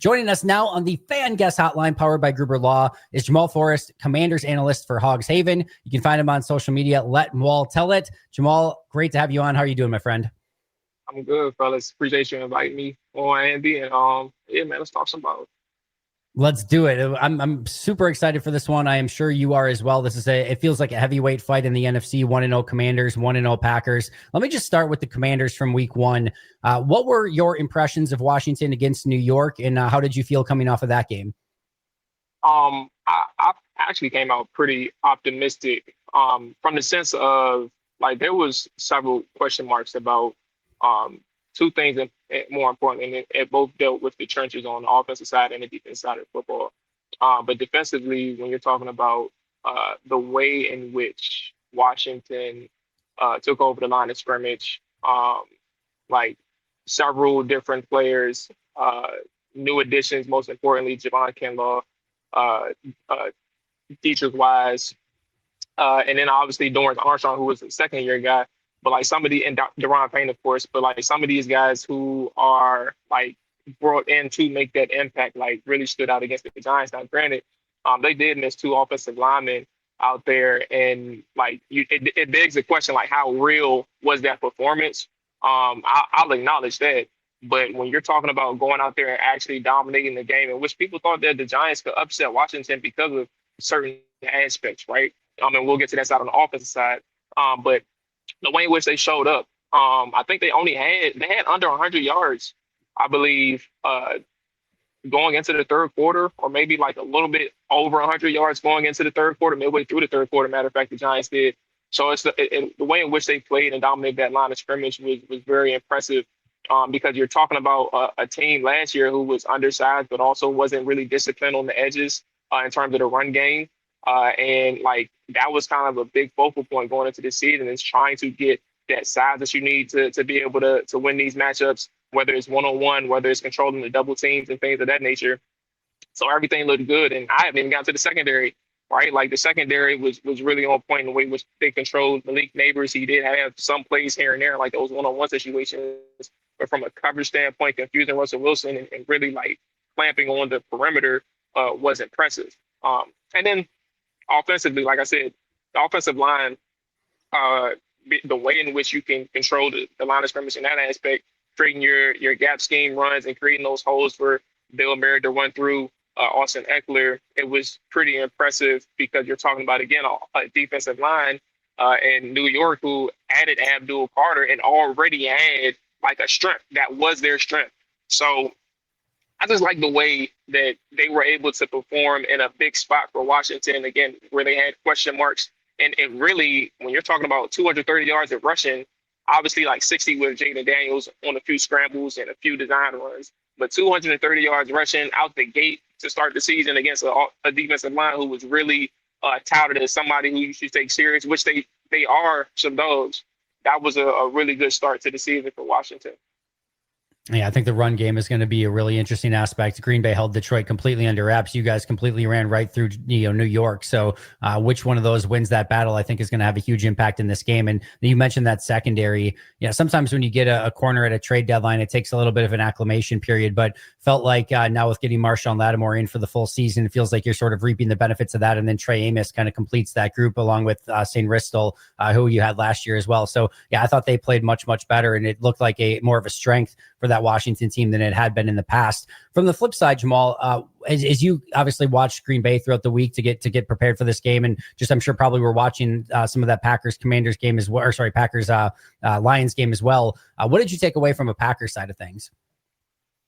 Joining us now on the Fan Guest Hotline powered by Gruber Law is Jamual Forrest, Commanders analyst for Hogs Haven. You can find him on social media. Let Wall tell it. Jamual, great to have you on. How are you doing, my friend? I'm good, fellas. Appreciate you inviting me on, Andy. And yeah, man, let's talk some about. Let's do it. I'm super excited for this one. I am sure you are as well. It feels like a heavyweight fight in the NFC. 1-0 Commanders, 1-0 Packers. Let me just start with the Commanders from week one. What were your impressions of Washington against New York, and how did you feel coming off of that game? I actually came out pretty optimistic. From the sense of like there was several question marks about two things, and more importantly, and it both dealt with the trenches on the offensive side and the defensive side of football. But defensively, when you're talking about the way in which Washington took over the line of scrimmage, like several different players, new additions, most importantly, Javon Kinlaw, uh, uh, Dietrich Wise, and then obviously Dorrance Armstrong, who was a second year guy. But like somebody, and Deron Payne, of course, but like some of these guys who are like brought in to make that impact, like really stood out against the Giants. Now, granted, they did miss two offensive linemen out there, and like it begs the question, like how real was that performance? I'll acknowledge that. But when you're talking about going out there and actually dominating the game, in which people thought that the Giants could upset Washington because of certain aspects, right? And we'll get to that side on the offensive side. But the way in which they showed up, I think they had under 100 yards, I believe, going into the third quarter, or maybe like a little bit over 100 yards going into the third quarter, midway through the third quarter. Matter of fact, the Giants did. So it's the way in which they played and dominated that line of scrimmage was very impressive. Because you're talking about a team last year who was undersized, but also wasn't really disciplined on the edges in terms of the run game. And like that was kind of a big focal point going into this season, is trying to get that size that you need to be able to win these matchups, whether it's one-on-one, whether it's controlling the double teams and things of that nature. So everything looked good. And I haven't even gotten to the secondary, right? Like the secondary was really on point in the way in which they controlled Malik Neighbors. He did have some plays here and there, like those one-on-one situations, but from a coverage standpoint, confusing Russell Wilson and really like clamping on the perimeter was impressive. And then offensively, like I said, the offensive line, uh, the way in which you can control the line of scrimmage in that aspect, creating your gap scheme runs and creating those holes for Bill Merritt to run through Austin Eckler, it was pretty impressive because you're talking about, again, a defensive line in New York who added Abdul Carter and already had like a strength that was their strength. So I just like the way that they were able to perform in a big spot for Washington, again, where they had question marks. And it really, when you're talking about 230 yards of rushing, obviously like 60 with Jaden Daniels on a few scrambles and a few design runs, but 230 yards rushing out the gate to start the season against a defensive line who was really touted as somebody who you should take serious, which they are some dogs. That was a really good start to the season for Washington. Yeah, I think the run game is going to be a really interesting aspect. Green Bay held Detroit completely under wraps. You guys completely ran right through, New York. So which one of those wins that battle, I think, is going to have a huge impact in this game. And you mentioned that secondary. Yeah, sometimes when you get a corner at a trade deadline, it takes a little bit of an acclimation period. But felt like now with getting Marshawn Lattimore in for the full season, it feels like you're sort of reaping the benefits of that. And then Trey Amos kind of completes that group along with St. Ristel, who you had last year as well. So yeah, I thought they played much, much better. And it looked like more of a strength for that Washington team than it had been in the past. From the flip side, Jamual, as you obviously watched Green Bay throughout the week to get prepared for this game, and just I'm sure probably we're watching some of that Packers Commanders game as well, or sorry, Packers Lions game as well. What did you take away from a Packers side of things?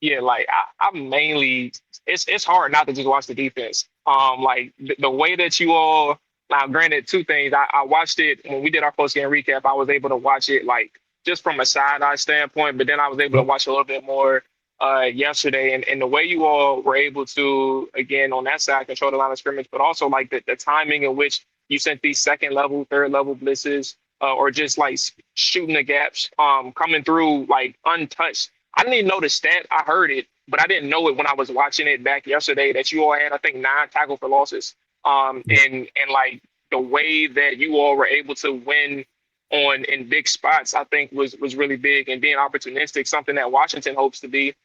Yeah, like I mainly, it's hard not to just watch the defense. Like the way that you all, now granted, two things. I watched it when we did our post game recap. I was able to watch it like just from a side eye standpoint, but then I was able to watch a little bit more yesterday. And the way you all were able to, again, on that side, control the line of scrimmage, but also like the timing in which you sent these second level, third level blitzes, or just like shooting the gaps, coming through like untouched. I didn't even know the stat. I heard it, but I didn't know it when I was watching it back yesterday that you all had, I think, 9 tackle for losses. And like the way that you all were able to win on in big spots, I think was really big and being opportunistic, something that Washington hopes to be.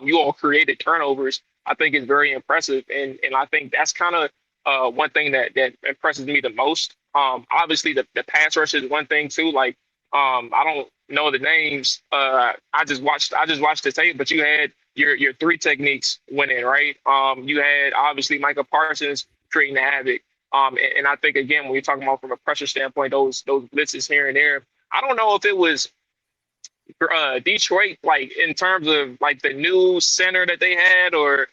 you all created turnovers, I think is very impressive. And I think that's kind of one thing that impresses me the most. Obviously the pass rush is one thing too. Like I don't know the names. I just watched the tape, but you had your three techniques winning, right? You had obviously Micah Parsons creating the havoc. And I think again when you're talking about from a pressure standpoint, those blitzes here and there. I don't know if it was Detroit, like in terms of like the new center that they had, or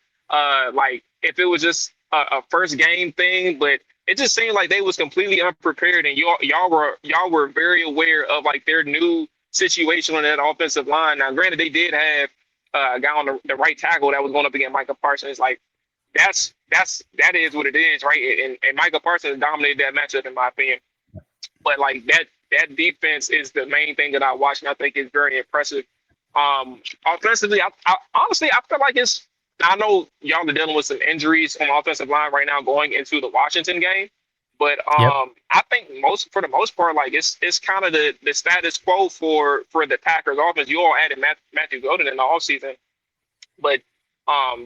like if it was just a first game thing, but it just seemed like they was completely unprepared, and y'all were very aware of like their new situation on that offensive line. Now, granted, they did have a guy on the right tackle that was going up against Micah Parsons. Like that is what it is, right? And Micah Parsons dominated that matchup in my opinion. But like that defense is the main thing that I watch, and I think is very impressive. Offensively, I honestly I feel like it's. I know y'all are dealing with some injuries on the offensive line right now going into the Washington game, but Yep. I think for the most part, like it's kind of the status quo for the Packers offense. You all added Matthew Golden in the offseason, but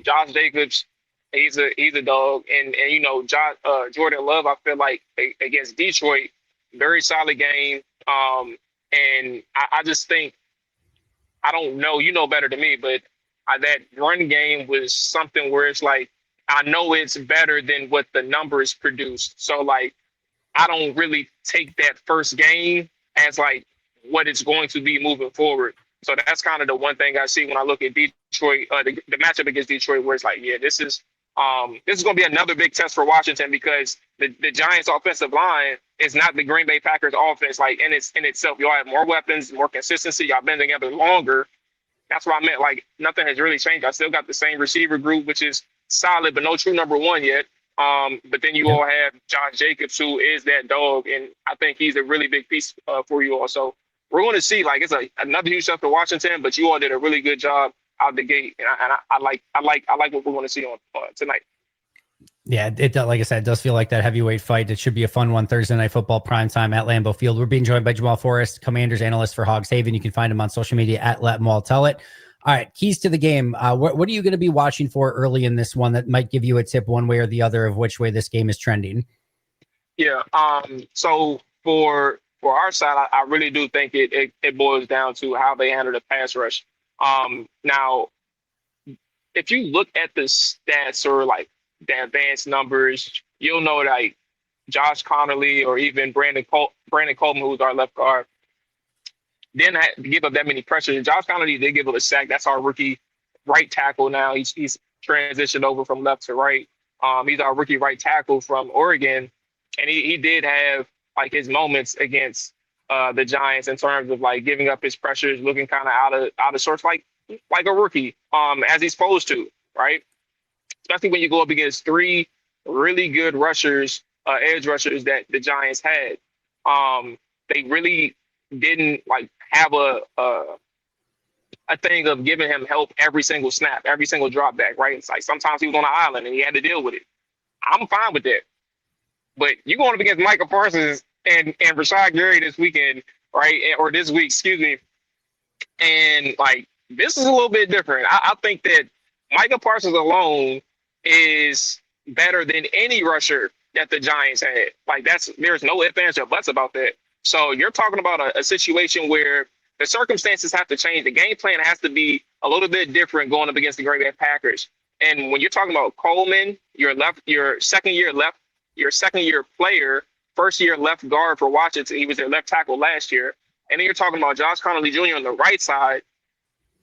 Josh Jacobs, he's a dog, and you know Jordan Love, I feel like against Detroit, very solid game. And I just think I don't know, you know better than me, but that run game was something where it's like I know it's better than what the numbers produced. So like I don't really take that first game as like what it's going to be moving forward. So that's kind of the one thing I see when I look at Detroit, the matchup against Detroit, where it's like, yeah, this is going to be another big test for Washington because the Giants' offensive line is not the Green Bay Packers offense. Like in itself, y'all have more weapons, more consistency. Y'all been together longer. That's what I meant. Like nothing has really changed. I still got the same receiver group, which is solid, but no true number one yet. But then you Yep. all have Josh Jacobs, who is that dog, and I think he's a really big piece for you all. So we're going to see. Like it's another huge step for Washington, but you all did a really good job out the gate, and I like what we're going to see on tonight. Yeah, like I said, it does feel like that heavyweight fight. It should be a fun one. Thursday Night Football primetime at Lambeau Field. We're being joined by Jamual Forrest, Commanders analyst for Hogs Haven. You can find him on social media at Let 'Em All Tell It. All right, keys to the game. What are you going to be watching for early in this one that might give you a tip one way or the other of which way this game is trending? Yeah. So for our side, I really do think it boils down to how they handle the pass rush. Now, if you look at the stats or like the advanced numbers, you'll know like Josh Connerly or even Brandon Coleman, who's our left guard, didn't give up that many pressures. Josh Connerly did give up a sack. That's our rookie right tackle now. He's transitioned over from left to right. He's our rookie right tackle from Oregon, and he did have like his moments against the Giants in terms of like giving up his pressures, looking kind of out of sorts, like a rookie, as he's supposed to, right? Especially when you go up against three really good rushers, edge rushers that the Giants had. They really didn't like have a thing of giving him help every single snap, every single drop back, right? It's like sometimes he was on an island and he had to deal with it. I'm fine with that. But you're going up against Micah Parsons and Rashad Gary this weekend, right? Or this week, excuse me. And like this is a little bit different. I think that Micah Parsons alone is better than any rusher that the Giants had. Like there's no ifs, ands, or buts about that. So you're talking about a situation where the circumstances have to change. The game plan has to be a little bit different going up against the Green Bay Packers. And when you're talking about Coleman, your second year player, first year left guard for Washington, he was their left tackle last year. And then you're talking about Josh Connerly Jr. on the right side.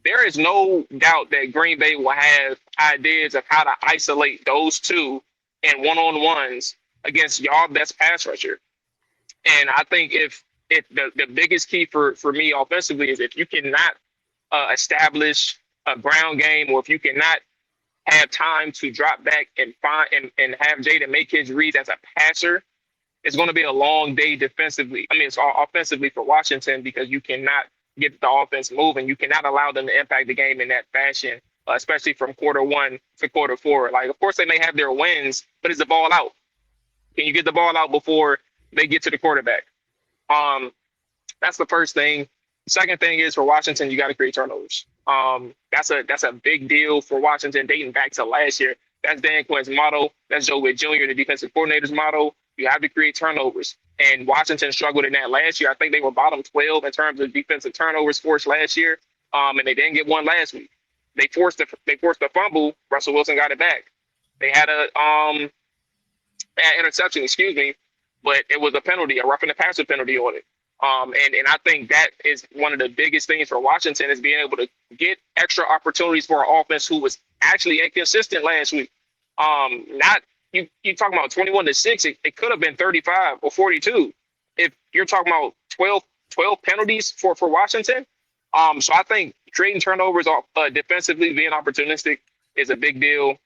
There is no doubt that Green Bay will have ideas of how to isolate those two in one-on-ones against y'all best pass rusher. And I think if the biggest key for me offensively is if you cannot establish a ground game, or if you cannot have time to drop back and find and have Jaden make his reads as a passer, it's going to be a long day defensively. I mean, it's all offensively for Washington because you cannot get the offense moving. You cannot allow them to impact the game in that fashion, especially from quarter one to quarter four. Like, of course, they may have their wins, but is the ball out? Can you get the ball out before they get to the quarterback? That's the first thing. Second thing is for Washington, you got to create turnovers. That's a big deal for Washington dating back to last year. That's Dan Quinn's motto. That's Joe Witt Jr., the defensive coordinator's motto. You have to create turnovers. And Washington struggled in that last year. I think they were bottom 12 in terms of defensive turnovers forced last year. And they didn't get one last week. They forced a fumble. Russell Wilson got it back. They had an interception, excuse me, but it was a penalty, a roughing the passer penalty on it. And I think that is one of the biggest things for Washington is being able to get extra opportunities for an offense who was actually inconsistent last week. Not you talking about 21-6, it could have been 35 or 42 if you're talking about 12 penalties for Washington. So I think creating turnovers off defensively, being opportunistic is a big deal.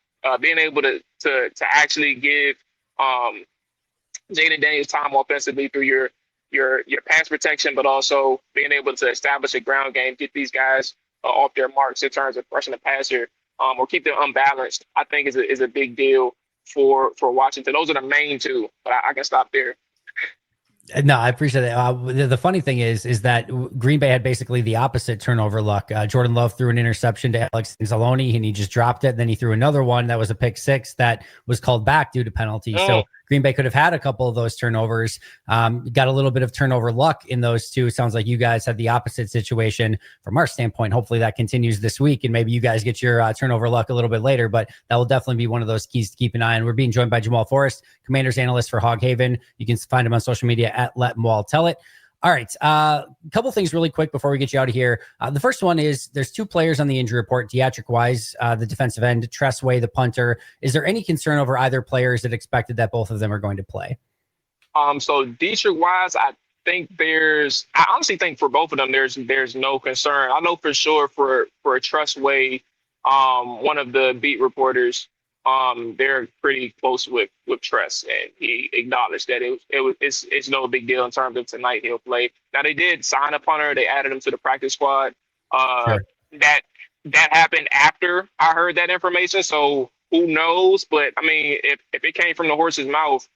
Being able to actually give Jaden Daniels time offensively through your pass protection, but also being able to establish a ground game, get these guys off their marks in terms of rushing the passer, or keep them unbalanced, I think is a big deal for Washington. Those are the main two, but I can stop there. No, I appreciate it. The funny thing is that Green Bay had basically the opposite turnover luck. Jordan Love threw an interception to Alex Anzalone, and he just dropped it. Then he threw another one that was a pick six that was called back due to penalty. So Green Bay could have had a couple of those turnovers. Got a little bit of turnover luck in those two. Sounds like you guys had the opposite situation from our standpoint. Hopefully that continues this week, and maybe you guys get your turnover luck a little bit later. But that will definitely be one of those keys to keep an eye on. We're being joined by Jamual Forrest, Commanders analyst for Hog Haven. You can find him on social media at Let Maul Tell It. All right. A couple things really quick before we get you out of here. The first one is there's two players on the injury report, Deatrick Wise, the defensive end, Tressway, the punter. Is there any concern over either player? Is it expected that both of them are going to play? So Deatrick Wise, I honestly think for both of them, there's no concern. I know for sure for Tressway, one of the beat reporters, they're pretty close with Tress, and he acknowledged that it's no big deal in terms of tonight he'll play. Now they did sign a punter, they added him to the practice squad. Sure. That happened after I heard that information, so who knows? But I mean, if it came from the horse's mouth,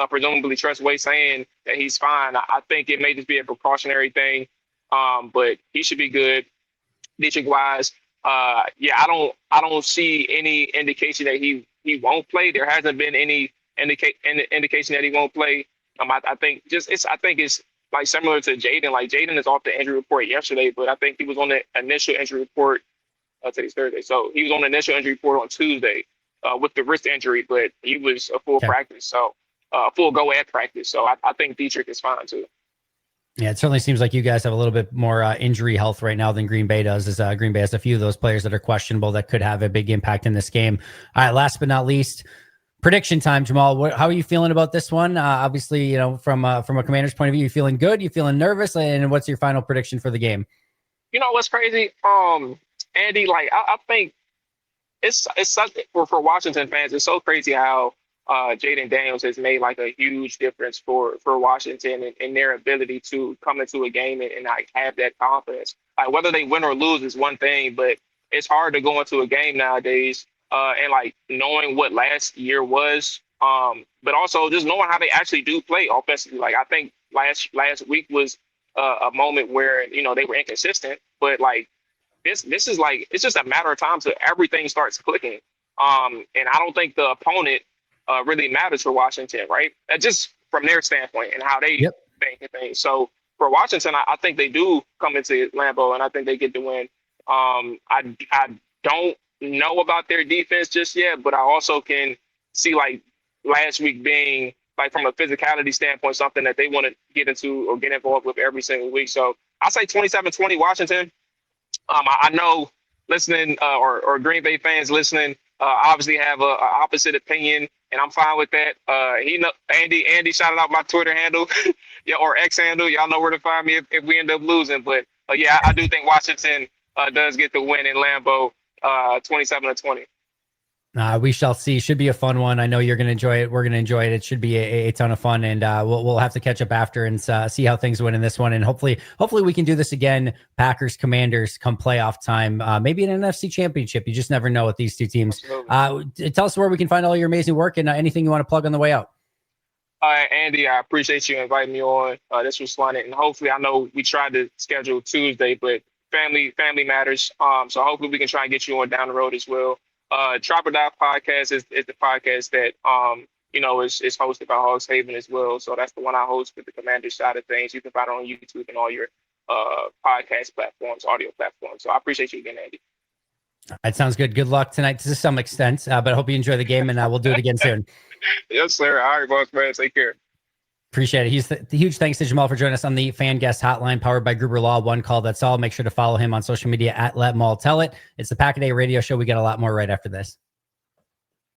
presumably Tress Way saying that he's fine, I think it may just be a precautionary thing. But he should be good. Deatrick Wise. I don't see any indication that he won't play. There hasn't been any indication that he won't play. I think it's like similar to Jaden. Like Jaden is off the injury report yesterday, but I think he was on the initial injury report. Today's Thursday, so he was on the initial injury report on Tuesday with the wrist injury, but he was a full practice, so full go at practice. So I think Deatrick is fine too. Yeah, it certainly seems like you guys have a little bit more injury health right now than Green Bay does. As Green Bay has a few of those players that are questionable that could have a big impact in this game. All right, last but not least, prediction time, Jamal. How are you feeling about this one? Obviously, you know, from a Commander's point of view, you feeling good? You feeling nervous? And what's your final prediction for the game? You know what's crazy, Andy? Like I think it's such for Washington fans. It's so crazy how Jaden Daniels has made like a huge difference for Washington and their ability to come into a game and like have that confidence. Like whether they win or lose is one thing, but it's hard to go into a game nowadays and like knowing what last year was, but also just knowing how they actually do play offensively. Like I think last week was a moment where you know they were inconsistent, but like this is like it's just a matter of time till everything starts clicking. And I don't think the opponent really matters for Washington, right? Just from their standpoint and how they think and things. So for Washington, I think they do come into Lambeau, and I think they get the win. I don't know about their defense just yet, but I also can see like last week being like from a physicality standpoint, something that they want to get into or get involved with every single week. So I say 27-20 Washington. I know listening or Green Bay fans listening obviously have a opposite opinion, and I'm fine with that. Andy shouted out my Twitter handle, or X handle. Y'all know where to find me if we end up losing. But yeah, I do think Washington does get the win in Lambeau, 27-20. We shall see. Should be a fun one. I know you're going to enjoy it. We're going to enjoy it. It should be a ton of fun, and we'll have to catch up after and see how things went in this one. And hopefully we can do this again. Packers, Commanders, come playoff time. Maybe an NFC Championship. You just never know with these two teams. Tell us where we can find all your amazing work and anything you want to plug on the way out. Andy, I appreciate you inviting me on. This was fun, and hopefully, I know we tried to schedule Tuesday, but family matters. So hopefully we can try and get you on down the road as well. Drop or Die podcast is the podcast that is hosted by Hogs Haven as well. So that's the one I host with the Commander side of things. You can find it on YouTube and all your podcast platforms, audio platforms. So I appreciate you again, Andy. That sounds good. Good luck tonight to some extent, but I hope you enjoy the game, and we'll do it again soon. Yes, sir. All right, boss man. Take care. Appreciate it. Huge thanks to Jamual for joining us on the Fan Guest Hotline powered by Gruber Law. One call, that's all. Make sure to follow him on social media at Let Maul Tell It. It's the Pack-A-Day Radio Show. We got a lot more right after this.